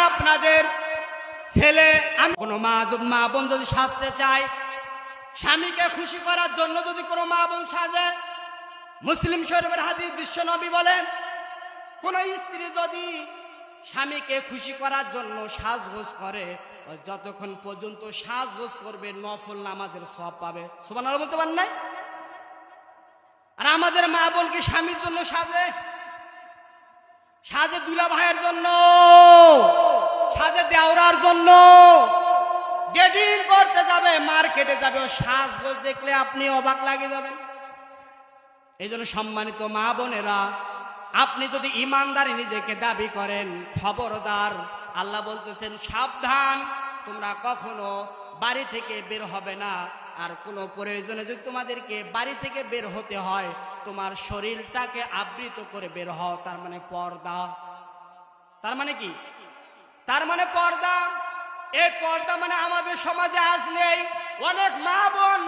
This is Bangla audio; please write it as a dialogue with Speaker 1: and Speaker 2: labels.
Speaker 1: আপনাদের ছেলে কোনো মা বোন যদি সাজতে চায়, স্বামীকে খুশি করার জন্য যদি কোনো মা বোন সাজে, মুসলিম শরীফের হাদিস বিশ্বনবী বলেন, কোন স্ত্রী যদি স্বামীকে খুশি করার জন্য সাজগোজ করে, যতক্ষণ পর্যন্ত সাজগোজ করবে নফল নামাজের সওয়াব পাবে। সুবহানাল্লাহ বলতে পারেন নাই? আর আমাদের মা বোন কি স্বামীর জন্য সাজে? সাজে দুলা ভাইয়ের জন্য, সাজে দেওরার জন্য। ডেটিং করতে যাবে, মার্কেটে যাবে, ও সাজগোজ দেখলে আপনি অবাক লাগে যাবেন। এই জন্য সম্মানিত মা বোনেরা, আপনি যদি ইমানদারি নিজেকে দাবি করেন, খবরদার, আল্লাহ বলতেছেন সাবধান, তোমরা কখনো বাড়ি থেকে বের হবে না। আর কোনো প্রয়োজনে যদি তোমাদেরকে বাড়ি থেকে বের হতে হয়, তোমার শরীরটাকে আবৃত করে বের হও। তার মানে পর্দা। তার মানে কি? তার মানে পর্দা। এই পর্দা মানে আমাদের সমাজে আজ নেই। অনেক মা বোন